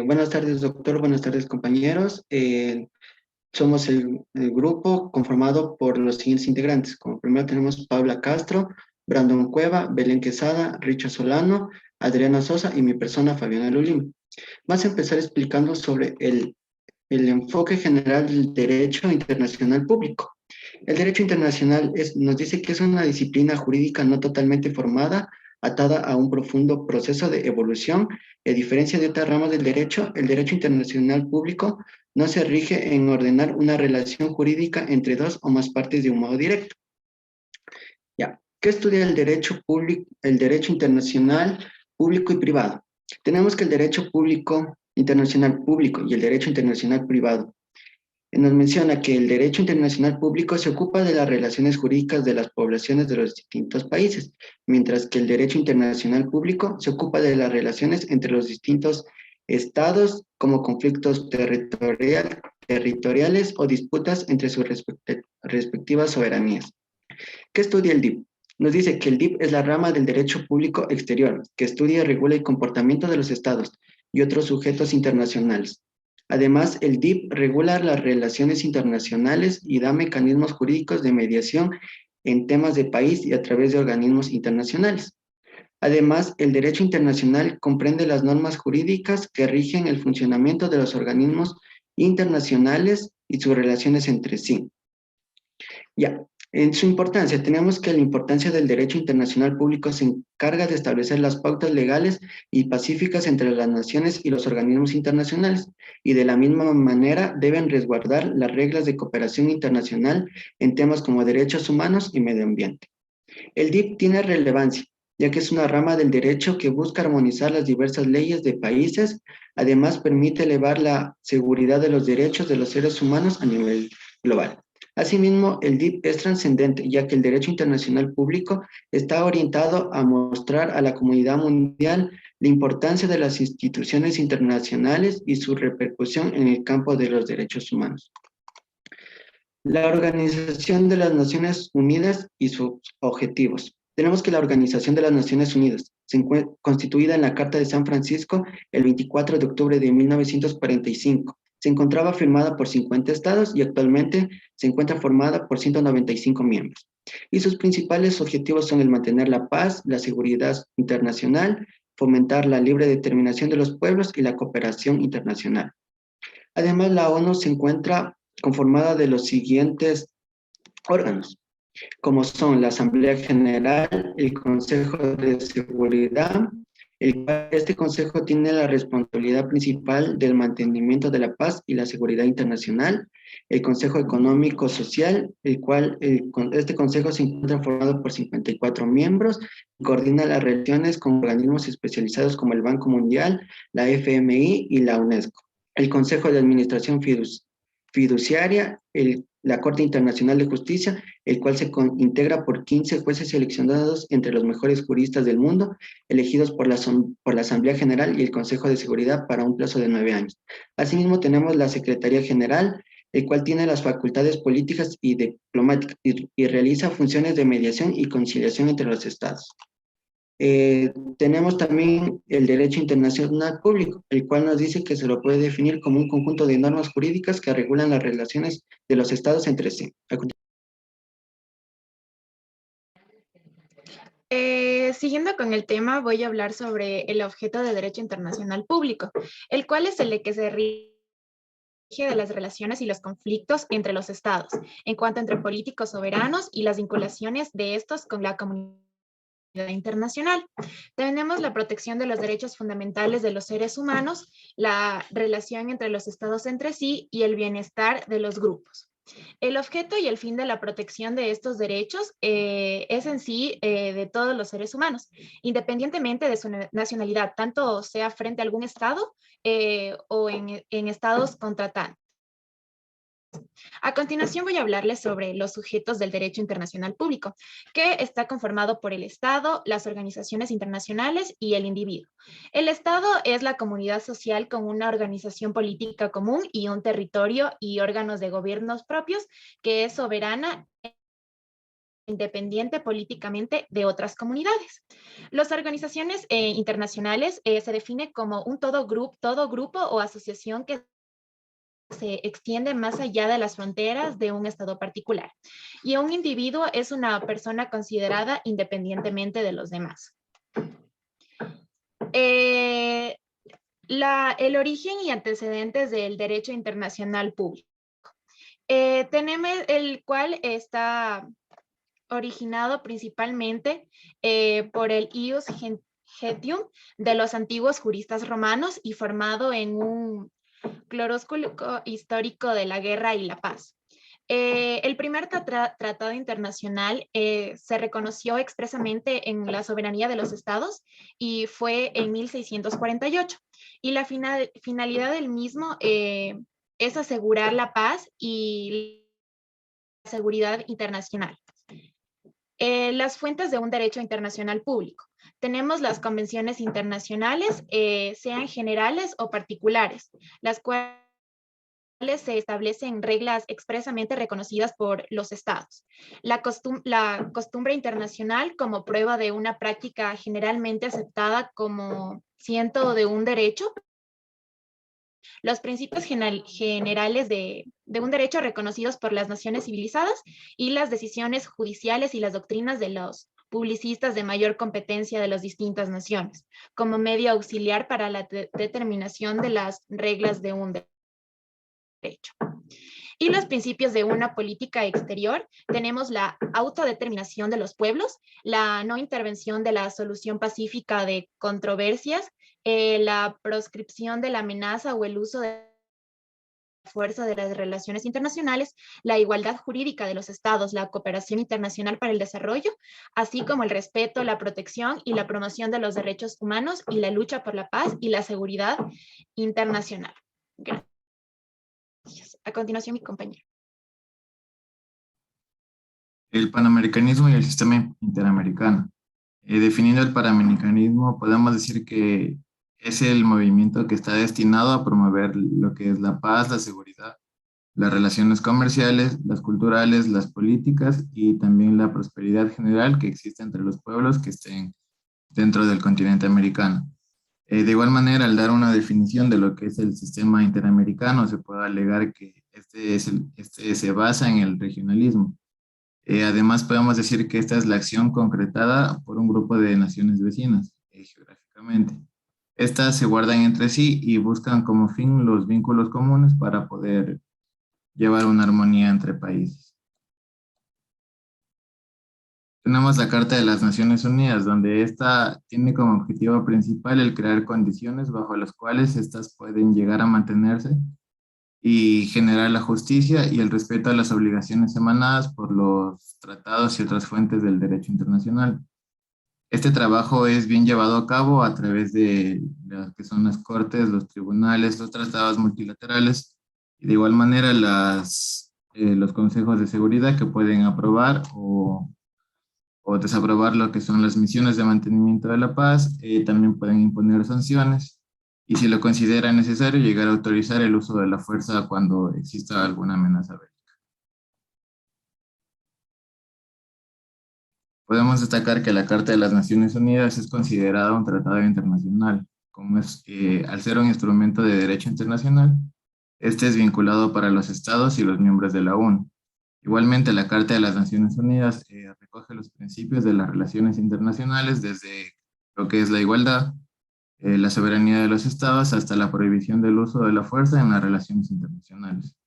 Buenas tardes, doctor. Buenas tardes, compañeros. Somos el grupo conformado por los siguientes integrantes. Como primero tenemos Paula Castro, Brandon Cueva, Belén Quesada, Richo Solano, Adriana Sosa y mi persona, Fabiana Lulima. Vamos a empezar explicando sobre el enfoque general del derecho internacional público. El derecho internacional nos dice que es una disciplina jurídica no totalmente formada, atada a un profundo proceso de evolución. A diferencia de otras ramas del derecho, el derecho internacional público no se rige en ordenar una relación jurídica entre dos o más partes de un modo directo. Ya. ¿Qué estudia el derecho público, el derecho internacional público y privado? Tenemos que el derecho público internacional público y el derecho internacional privado nos menciona que el derecho internacional público se ocupa de las relaciones jurídicas de las poblaciones de los distintos países, mientras que el derecho internacional público se ocupa de las relaciones entre los distintos estados como conflictos territoriales o disputas entre sus respectivas soberanías. ¿Qué estudia el DIP? Nos dice que el DIP es la rama del derecho público exterior, que estudia y regula el comportamiento de los estados y otros sujetos internacionales. Además, el DIP regula las relaciones internacionales y da mecanismos jurídicos de mediación en temas de país y a través de organismos internacionales. Además, el derecho internacional comprende las normas jurídicas que rigen el funcionamiento de los organismos internacionales y sus relaciones entre sí. Ya, en su importancia, tenemos que la importancia del derecho internacional público se encarga de establecer las pautas legales y pacíficas entre las naciones y los organismos internacionales, y de la misma manera deben resguardar las reglas de cooperación internacional en temas como derechos humanos y medio ambiente. El DIP tiene relevancia, ya que es una rama del derecho que busca armonizar las diversas leyes de países, además permite elevar la seguridad de los derechos de los seres humanos a nivel global. Asimismo, el DIP es trascendente, ya que el derecho internacional público está orientado a mostrar a la comunidad mundial la importancia de las instituciones internacionales y su repercusión en el campo de los derechos humanos. La Organización de las Naciones Unidas y sus objetivos. Tenemos que la Organización de las Naciones Unidas, constituida en la Carta de San Francisco el 24 de octubre de 1945, se encontraba firmada por 50 estados y actualmente se encuentra formada por 195 miembros. Y sus principales objetivos son el mantener la paz, la seguridad internacional, fomentar la libre determinación de los pueblos y la cooperación internacional. Además, la ONU se encuentra conformada de los siguientes órganos, como son la Asamblea General, el Consejo de Seguridad. Este consejo tiene la responsabilidad principal del mantenimiento de la paz y la seguridad internacional. El Consejo Económico Social, este consejo se encuentra formado por 54 miembros y coordina las relaciones con organismos especializados como el Banco Mundial, la FMI y la UNESCO. El Consejo de Administración Fiduciaria, la Corte Internacional de Justicia, el cual se integra por 15 jueces seleccionados entre los mejores juristas del mundo, elegidos por la Asamblea General y el Consejo de Seguridad para un plazo de 9 años. Asimismo, tenemos la Secretaría General, el cual tiene las facultades políticas y diplomáticas y realiza funciones de mediación y conciliación entre los estados. Tenemos también el derecho internacional público, el cual nos dice que se lo puede definir como un conjunto de normas jurídicas que regulan las relaciones de los estados entre sí. Siguiendo con el tema, voy a hablar sobre el objeto de derecho internacional público, el cual es el que se rige de las relaciones y los conflictos entre los estados, en cuanto entre políticos soberanos y las vinculaciones de estos con la comunidad internacional. Tenemos la protección de los derechos fundamentales de los seres humanos, la relación entre los estados entre sí y el bienestar de los grupos. El objeto y el fin de la protección de estos derechos es en sí de todos los seres humanos, independientemente de su nacionalidad, tanto sea frente a algún estado o en estados contratantes. A continuación voy a hablarles sobre los sujetos del derecho internacional público, que está conformado por el Estado, las organizaciones internacionales y el individuo. El Estado es la comunidad social con una organización política común y un territorio y órganos de gobiernos propios que es soberana independiente políticamente de otras comunidades. Las organizaciones internacionales se define como un todo grupo o asociación que se extiende más allá de las fronteras de un estado particular. Y un individuo es una persona considerada independientemente de los demás. El origen y antecedentes del derecho internacional público. Tenemos el cual está originado principalmente por el ius gentium de los antiguos juristas romanos y formado en un cloroscúlo histórico de la guerra y la paz. El primer tratado internacional se reconoció expresamente en la soberanía de los estados y fue en 1648. Y la finalidad del mismo es asegurar la paz y la seguridad internacional. Las fuentes de un derecho internacional público. Tenemos las convenciones internacionales, sean generales o particulares, las cuales se establecen reglas expresamente reconocidas por los estados. La costumbre internacional como prueba de una práctica generalmente aceptada como ciento de un derecho. Los principios generales de un derecho reconocidos por las naciones civilizadas y las decisiones judiciales y las doctrinas de los publicistas de mayor competencia de las distintas naciones, como medio auxiliar para la determinación de las reglas de un derecho. Y los principios de una política exterior, tenemos la autodeterminación de los pueblos, la no intervención de la solución pacífica de controversias, la proscripción de la amenaza o el uso de la fuerza de las relaciones internacionales, la igualdad jurídica de los estados, la cooperación internacional para el desarrollo, así como el respeto, la protección y la promoción de los derechos humanos y la lucha por la paz y la seguridad internacional. Gracias. A continuación, mi compañero. El panamericanismo y el sistema interamericano. Definiendo el panamericanismo, podemos decir que es el movimiento que está destinado a promover lo que es la paz, la seguridad, las relaciones comerciales, las culturales, las políticas y también la prosperidad general que existe entre los pueblos que estén dentro del continente americano. De igual manera, al dar una definición de lo que es el sistema interamericano, se puede alegar que este se basa en el regionalismo. Además, podemos decir que esta es la acción concretada por un grupo de naciones vecinas, geográficamente. Estas se guardan entre sí y buscan como fin los vínculos comunes para poder llevar una armonía entre países. Tenemos la Carta de las Naciones Unidas, donde esta tiene como objetivo principal el crear condiciones bajo las cuales estas pueden llegar a mantenerse y generar la justicia y el respeto a las obligaciones emanadas por los tratados y otras fuentes del derecho internacional. Este trabajo es bien llevado a cabo a través de lo que son las cortes, los tribunales, los tratados multilaterales y de igual manera los consejos de seguridad que pueden aprobar o desaprobar lo que son las misiones de mantenimiento de la paz. También pueden imponer sanciones y si lo considera necesario llegar a autorizar el uso de la fuerza cuando exista alguna amenaza bélica. Podemos destacar que la Carta de las Naciones Unidas es considerada un tratado internacional, como al ser un instrumento de derecho internacional, este es vinculado para los estados y los miembros de la ONU. Igualmente, la Carta de las Naciones Unidas recoge los principios de las relaciones internacionales desde lo que es la igualdad, la soberanía de los estados, hasta la prohibición del uso de la fuerza en las relaciones internacionales.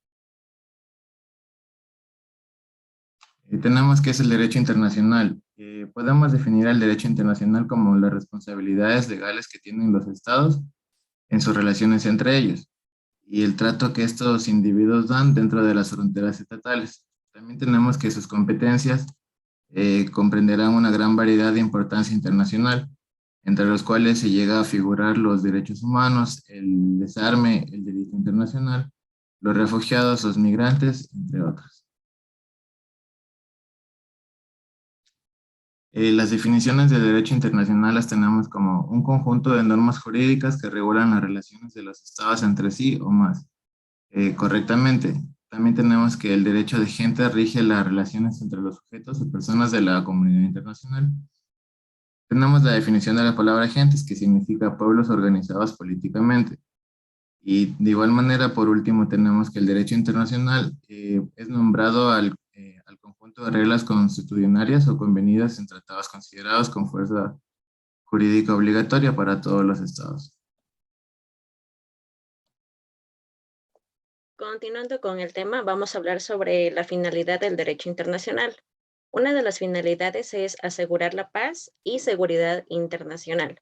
Tenemos qué es el derecho internacional. Podemos definir el derecho internacional como las responsabilidades legales que tienen los estados en sus relaciones entre ellos y el trato que estos individuos dan dentro de las fronteras estatales. También tenemos que sus competencias comprenderán una gran variedad de importancia internacional, entre los cuales se llega a figurar los derechos humanos, el desarme, el derecho internacional, los refugiados, los migrantes, entre otros. Las definiciones de derecho internacional las tenemos como un conjunto de normas jurídicas que regulan las relaciones de los estados entre sí o más correctamente. También tenemos que el derecho de gente rige las relaciones entre los sujetos y personas de la comunidad internacional. Tenemos la definición de la palabra gentes, que significa pueblos organizados políticamente. Y de igual manera, por último, tenemos que el derecho internacional es nombrado al conjunto de reglas constitucionarias o convenidas en tratados considerados con fuerza jurídica obligatoria para todos los estados. Continuando con el tema, vamos a hablar sobre la finalidad del derecho internacional. Una de las finalidades es asegurar la paz y seguridad internacional,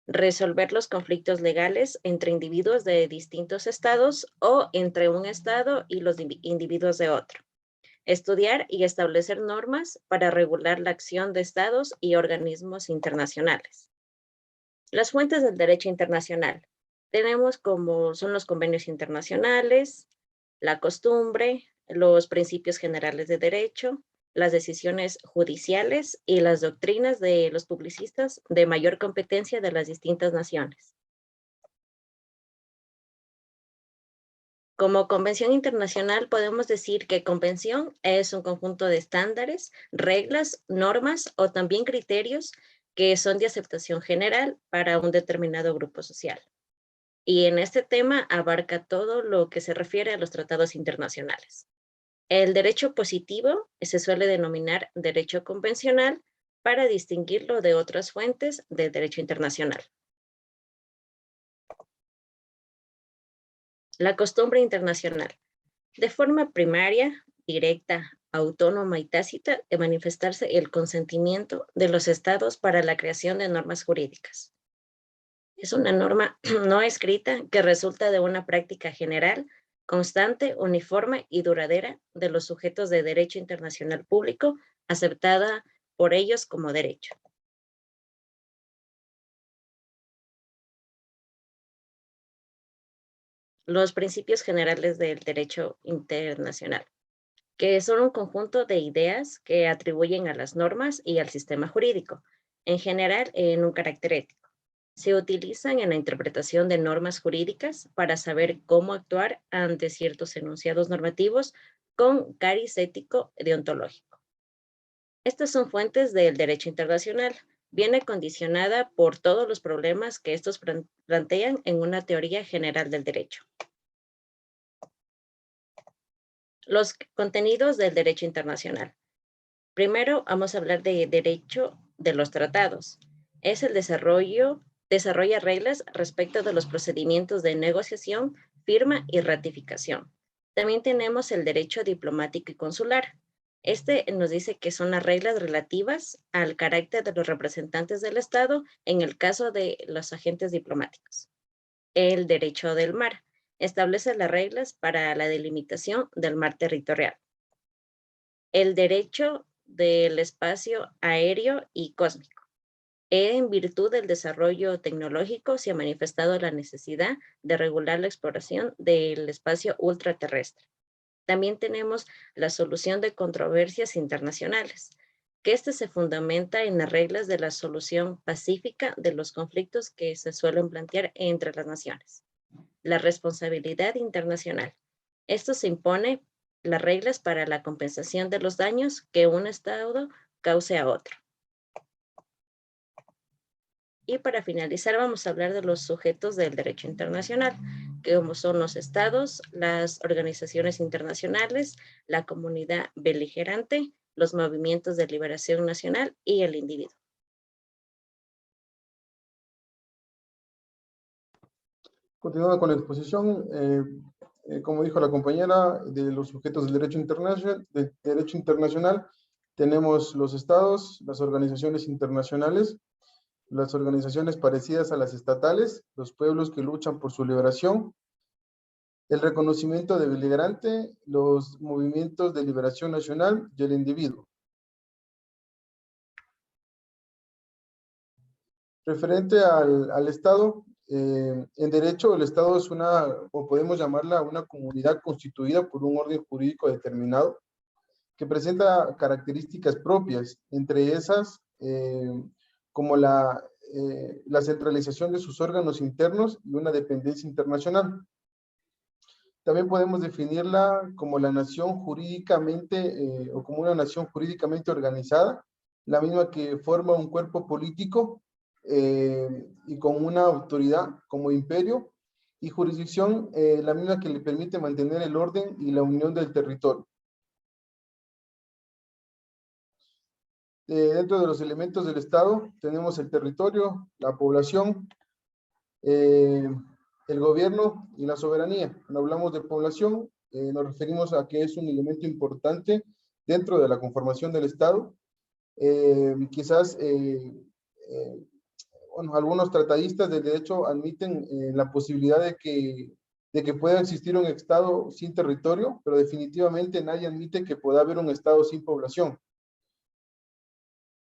resolver los conflictos legales entre individuos de distintos estados o entre un estado y los individuos de otro, estudiar y establecer normas para regular la acción de estados y organismos internacionales. Las fuentes del derecho internacional. Tenemos como son los convenios internacionales, la costumbre, los principios generales de derecho, las decisiones judiciales y las doctrinas de los publicistas de mayor competencia de las distintas naciones. Como convención internacional podemos decir que convención es un conjunto de estándares, reglas, normas o también criterios que son de aceptación general para un determinado grupo social. Y en este tema abarca todo lo que se refiere a los tratados internacionales. El derecho positivo se suele denominar derecho convencional para distinguirlo de otras fuentes de derecho internacional. La costumbre internacional. De forma primaria, directa, autónoma y tácita de manifestarse el consentimiento de los estados para la creación de normas jurídicas. Es una norma no escrita que resulta de una práctica general, constante, uniforme y duradera de los sujetos de derecho internacional público, aceptada por ellos como derecho. Los principios generales del derecho internacional, que son un conjunto de ideas que atribuyen a las normas y al sistema jurídico, en general en un carácter ético. Se utilizan en la interpretación de normas jurídicas para saber cómo actuar ante ciertos enunciados normativos con cariz ético deontológico. Estas son fuentes del derecho internacional. Viene condicionada por todos los problemas que estos plantean en una teoría general del derecho. Los contenidos del derecho internacional. Primero vamos a hablar de derecho de los tratados. Es el desarrolla reglas respecto de los procedimientos de negociación, firma y ratificación. También tenemos el derecho diplomático y consular. Este nos dice que son las reglas relativas al carácter de los representantes del Estado en el caso de los agentes diplomáticos. El derecho del mar establece las reglas para la delimitación del mar territorial. El derecho del espacio aéreo y cósmico. En virtud del desarrollo tecnológico se ha manifestado la necesidad de regular la exploración del espacio ultraterrestre. También tenemos la solución de controversias internacionales, que este se fundamenta en las reglas de la solución pacífica de los conflictos que se suelen plantear entre las naciones. La responsabilidad internacional. Esto se impone las reglas para la compensación de los daños que un Estado cause a otro. Y para finalizar vamos a hablar de los sujetos del derecho internacional, que como son los estados, las organizaciones internacionales, la comunidad beligerante, los movimientos de liberación nacional y el individuo. Continuando con la exposición, como dijo la compañera, de los sujetos del derecho internacional, tenemos los estados, las organizaciones internacionales, las organizaciones parecidas a las estatales, los pueblos que luchan por su liberación, el reconocimiento de beligerante, los movimientos de liberación nacional y el individuo. Referente al Estado, en derecho el Estado es o podemos llamarla una comunidad constituida por un orden jurídico determinado que presenta características propias, entre esas como la centralización de sus órganos internos y una dependencia internacional. También podemos definirla como la nación jurídicamente o como una nación jurídicamente organizada, la misma que forma un cuerpo político y con una autoridad como imperio, y jurisdicción, la misma que le permite mantener el orden y la unión del territorio. Dentro de los elementos del Estado tenemos el territorio, la población, el gobierno y la soberanía. Cuando hablamos de población, nos referimos a que es un elemento importante dentro de la conformación del Estado. Quizás bueno, algunos tratadistas del derecho admiten la posibilidad de que pueda existir un Estado sin territorio, pero definitivamente nadie admite que pueda haber un Estado sin población.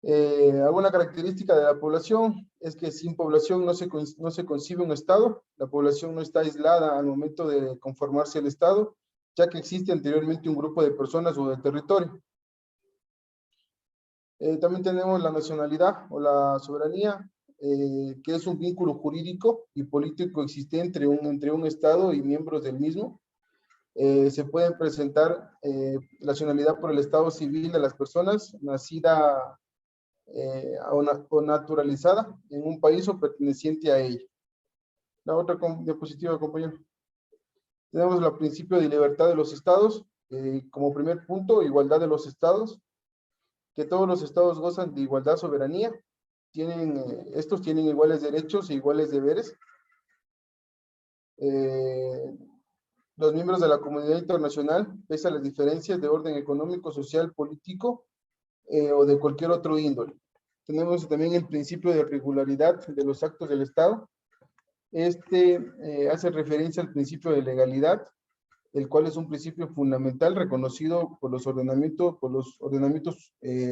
Alguna característica de la población es que sin población no se concibe un Estado. La población no está aislada al momento de conformarse el Estado, ya que existe anteriormente un grupo de personas o de territorio. También tenemos la nacionalidad o la soberanía, que es un vínculo jurídico y político existente entre un Estado y miembros del mismo. Se pueden presentar nacionalidad por el estado civil de las personas nacida o naturalizada en un país o perteneciente a ella. La otra diapositiva, compañero. Tenemos el principio de libertad de los estados, como primer punto, igualdad de los estados, que todos los estados gozan de igualdad soberanía, estos tienen iguales derechos e iguales deberes. Los miembros de la comunidad internacional, pese a las diferencias de orden económico, social, político o de cualquier otro índole. Tenemos también el principio de regularidad de los actos del Estado. Hace referencia al principio de legalidad, el cual es un principio fundamental reconocido por los ordenamientos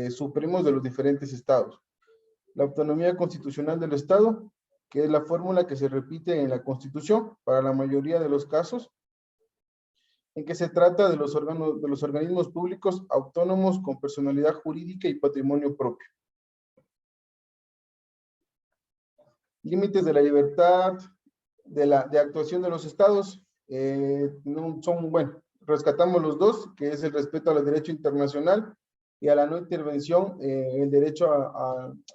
supremos de los diferentes estados. La autonomía constitucional del Estado, que es la fórmula que se repite en la Constitución para la mayoría de los casos, en que se trata de los organismos públicos autónomos con personalidad jurídica y patrimonio propio. Límites de la libertad de actuación de los estados, rescatamos los dos, que es el respeto al derecho internacional y a la no intervención, el derecho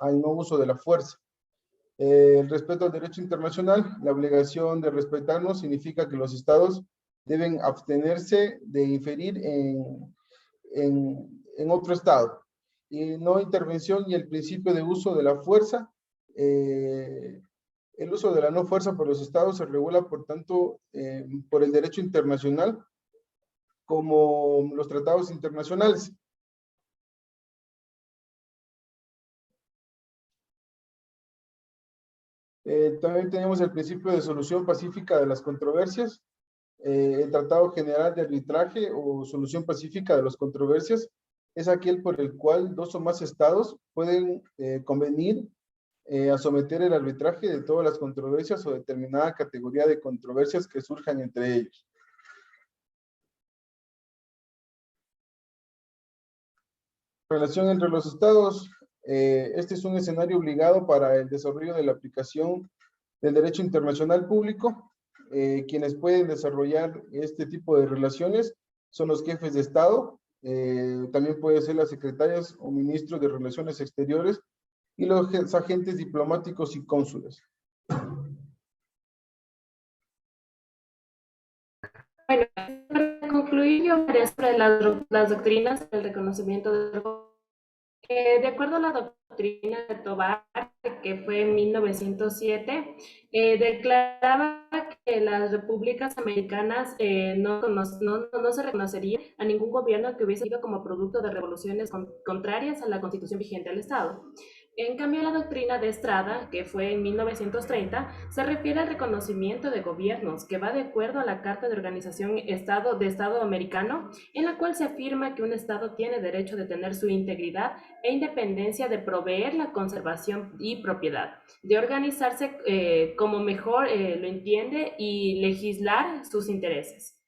al no uso de la fuerza. El respeto al derecho internacional, la obligación de respetarnos significa que los estados deben abstenerse de inferir en otro estado. Y no intervención y el principio de uso de la fuerza. El uso de la no fuerza por los estados se regula, por tanto, por el derecho internacional como los tratados internacionales. También tenemos el principio de solución pacífica de las controversias, el Tratado General de Arbitraje o solución pacífica de las controversias es aquel por el cual dos o más estados pueden convenir a someter el arbitraje de todas las controversias o determinada categoría de controversias que surjan entre ellos. Relación entre los estados. Este es un escenario obligado para el desarrollo de la aplicación del derecho internacional público. Quienes pueden desarrollar este tipo de relaciones son los jefes de Estado, también pueden ser las secretarias o ministros de Relaciones Exteriores y los agentes diplomáticos y cónsules. Bueno, para concluir, yo hablaré sobre las doctrinas del reconocimiento del de acuerdo a la doctrina de Tobar, que fue en 1907, declaraba que las repúblicas americanas no se reconocería a ningún gobierno que hubiese sido como producto de revoluciones contrarias a la constitución vigente del Estado. En cambio, la doctrina de Estrada, que fue en 1930, se refiere al reconocimiento de gobiernos, que va de acuerdo a la Carta de Organización de Estado Americano, en la cual se afirma que un Estado tiene derecho de tener su integridad e independencia, de proveer la conservación y propiedad, de organizarse como mejor lo entiende y legislar sus intereses.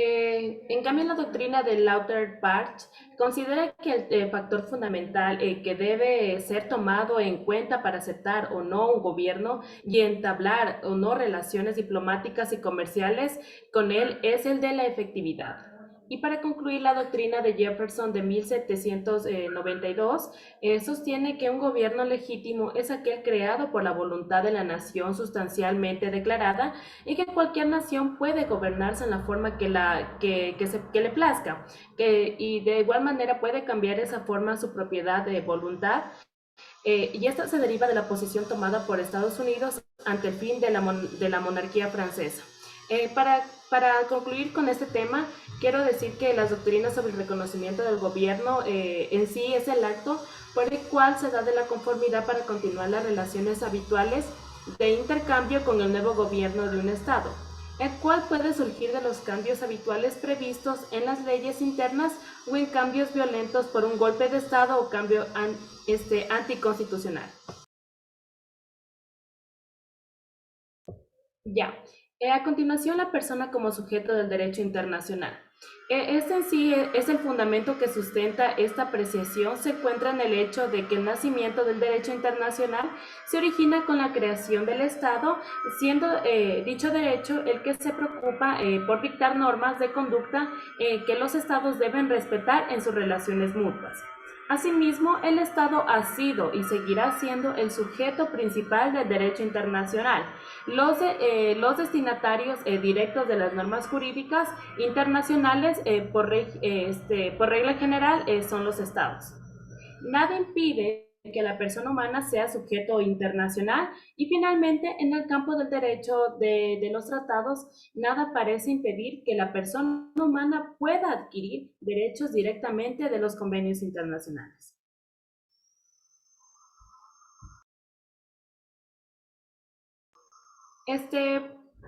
En cambio, la doctrina de Lauterbach considera que el factor fundamental que debe ser tomado en cuenta para aceptar o no un gobierno y entablar o no relaciones diplomáticas y comerciales con él es el de la efectividad. Y para concluir, la doctrina de Jefferson de 1792 sostiene que un gobierno legítimo es aquel creado por la voluntad de la nación sustancialmente declarada y que cualquier nación puede gobernarse en la forma que le plazca, y de igual manera puede cambiar esa forma a su propiedad de voluntad. Y esta se deriva de la posición tomada por Estados Unidos ante el fin de la monarquía francesa. Para concluir con este tema, quiero decir que las doctrinas sobre el reconocimiento del gobierno en sí es el acto por el cual se da de la conformidad para continuar las relaciones habituales de intercambio con el nuevo gobierno de un Estado, el cual puede surgir de los cambios habituales previstos en las leyes internas o en cambios violentos por un golpe de Estado o cambio anticonstitucional. Ya. A continuación, la persona como sujeto del derecho internacional. Este en sí es el fundamento que sustenta esta apreciación. Se encuentra en el hecho de que el nacimiento del derecho internacional se origina con la creación del Estado, siendo dicho derecho el que se preocupa por dictar normas de conducta que los Estados deben respetar en sus relaciones mutuas. Asimismo, el Estado ha sido y seguirá siendo el sujeto principal del derecho internacional. Los destinatarios directos de las normas jurídicas internacionales, por regla general, son los Estados. Nada impide que la persona humana sea sujeto internacional y finalmente en el campo del derecho de los tratados nada parece impedir que la persona humana pueda adquirir derechos directamente de los convenios internacionales.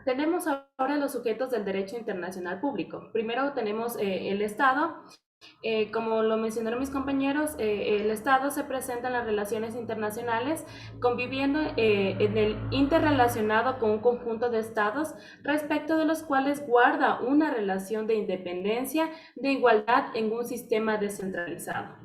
Tenemos ahora los sujetos del derecho internacional público. Primero tenemos el Estado. Como lo mencionaron mis compañeros, el Estado se presenta en las relaciones internacionales conviviendo en el interrelacionado con un conjunto de estados respecto de los cuales guarda una relación de independencia, de igualdad en un sistema descentralizado.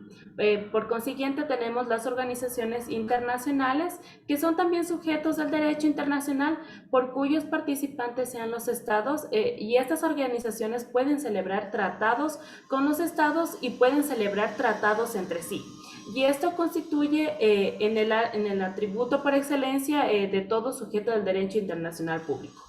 Por consiguiente, tenemos las organizaciones internacionales que son también sujetos del derecho internacional por cuyos participantes sean los estados, y estas organizaciones pueden celebrar tratados con los estados y pueden celebrar tratados entre sí. Y esto constituye en el atributo por excelencia de todo sujeto del derecho internacional público.